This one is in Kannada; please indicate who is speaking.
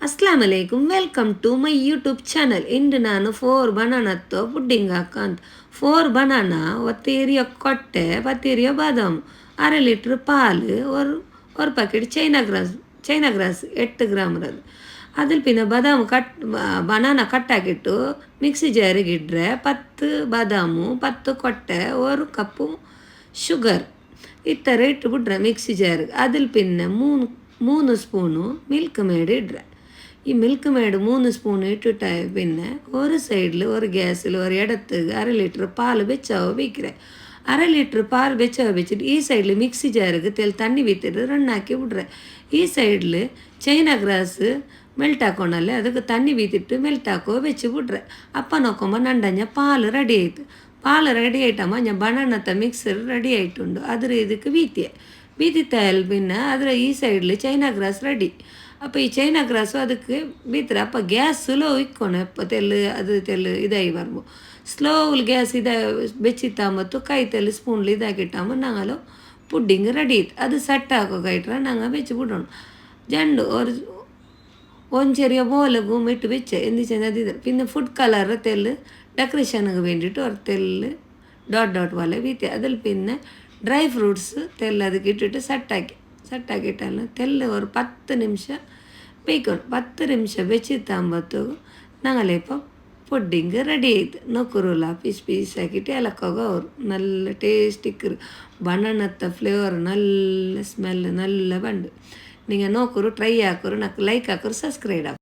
Speaker 1: ಅಸ್ಲಾಮ್ ಅಲೈಕುಮ್, welcome to my YouTube channel. ಇಂದು ನಾನು 4 ಬನಾನತ್ತು ಪುಡ್ಡಿಂಗ್ ಹಾಕಂತ 4 ಬನಾನಾ, ಒತ್ತೇರಿಯ ಕೊಟ್ಟೆ, ಪತ್ತೇರಿಯ ಬಾದಾಮು, ಅரை ಲೀಟ್ರ್ ಪಾಲು, ஒரு பாக்கெட் ಚೈನಾ ಗ್ರಾಸ್ 8 ಗ್ರಾಮ್ ಇರೋದು. ಅದ್ರ ಪಿನ್ನ ಬಾದಾಮು ಬನಾನಾ ಕಟ್ಟಾಕಿಟ್ಟು ಮಿಕ್ಸಿ ಜಾರಿಗೆ ಇಡ್ರೆ 10 ಬಾದಾಮು, 10 ಕೊಟ್ಟೆ, 1 ಕಪ್ಪು ಶುಗರ್ ಈ ಥರ ಇಟ್ಟುಬಿಟ್ರೆ ಮಿಕ್ಸಿ ಜಾರಿಗೆ. ಅದ್ರ ಪಿನ್ನ 3 ಸ್ಪೂನು மில்க் மேடு இடுறேன். மில்க் மேடு 3 ஸ்பூன் இட்டுட்ட பின்ன ஒரு சைடில் ஒரு கேஸில் ஒரு இடத்துக்கு 1/2 லிட்டர் பால் வெச்சவ வைக்கிறேன். 1/2 லிட்டர் பால் வெச்சவ வச்சுட்டு ಈ ಸೈಡ್ಲಿ ಮಿಕ್ಸಿ ಜಾರಿಗೆ ತಣ್ಣಿ ಬಿತ್ತಿட்டு ರನ್ ಹಾಕಿ ಬಿಡ್ರೆ. ಈ ಸೈಡ್ಲಿ ಚೈನಾ ಗ್ರಾಸ್ ಮೆಲ್ಟ್ ಹಾಕೋಣಲ್ಲೇ ಅದಕ್ಕೆ ತಣ್ಣಿ ಬೀತಿಟ್ಟು ಮೆಲ್ಟ್ ಹಾಕೋ ಬೆಚ್ಚಿ ಬಿಡ್ರೆ. ಅಪ್ಪ ನೋಕೊಂಬ ನಂಡಂಜ ಪಾಲು ರೆಡಿ ಆಯಿತು. ಪಾಲು ರೆಡಿ ಆಯ್ತಮ್ಮ ഞാൻ ബനാനത്തെ മിക്സർ റെഡി ആയിട്ടുണ്ട്. അതിൽ ಇದಕ್ಕೆ ಬೀತಿತ್ತಾಯಲ್ ಪಿನ್ನ ಅದರ ಈ ಸೈಡ್ಲಿ ಚೈನಾ ಗ್ರಾಸ್ ರೆಡಿ. അപ്പോൾ ಈ ಚೈನಾ ಗ್ರಾಸು ಅದಕ್ಕೆ ಬೀತ್ರೆ ಅಪ್ಪ ಗ್ಯಾಸ್ ಸ್ಲೋ ಇಕ್ಕೋಣ ಅಪ್ಪ ತೆಲ್ಲು ಇದಾಗಿ ಬರ್ಬೋ. ಸ್ಲೋவில் ಗ್ಯಾಸ್ ಬೆಚ್ಚಿತ್ತಾಂಬತ್ತು ಕೈ ತೆಲ್ಲು ಸ್ಪೂನ್ಲಿ ಇದಾಕಿಟ್ಟಾಂಬ ನಾಂಗಲು ಪುಡ್ಡಿಂಗ್ ರೆಡಿ ಇತ್ತು. ಅದು ಸೆಟ್ ಹಾಕೋಕೈಟ್ರೆ ನಂಗೆ ಬೆಚ್ಚಿ ಬಿಡೋಣ. ಜಂಡು ಒಂದು ചെറിയ ബോലകും ഇട്ട് വെച്ച് എന്തിച്ചാൽ അത് പിന്നെ ഫുഡ് കളർ തെല്ല് ഡെക്കറേഷനൊക്കെ വേണ്ടിയിട്ട് ഒരു തെല്ല് ഡോട്ട് പോലെ വീത്തി. അതിൽ പിന്നെ ಡ್ರೈ ಫ್ರೂಟ್ಸ್ ತೆಲ್ಲ ಅದಕ್ಕೆ ಇಟ್ಟಿಟ್ಟು ಸಟ್ಟಾಕಿಟ್ಟಲ್ಲ ತೆಲ್ಲ ಒಂದು 10 ನಿಮಿಷ ಬೇಯ್ಕೊಂಡು 10 ನಿಮಿಷ ಬೆಚ್ಚಿತ್ತಂಬತ್ತು ನಂಗಲೇಪ ಪುಡ್ಡಿಂಗ್ ರೆಡಿ ಆಯ್ತು. ನೊಕ್ಕುರುಲ್ಲ ಪೀಸ್ ಹಾಕಿಟ್ಟು ಎಲಕ್ಕೋಗ ಅವರು നല്ല ಟೇಸ್ಟಿಕ್ಕರು ಬನಾನತ್ತ ಫ್ಲೇವರ್ നല്ല ಸ್ಮೆಲ್ നല്ല ಬಂಡು. ನೀವು ನೋಕರು ಟ್ರೈ ಹಾಕೋರು, నాకు ಲೈಕ್ ಹಾಕೋರು, ಸಬ್ಸ್ಕ್ರೈಬ್ ಹಾಕೋರು.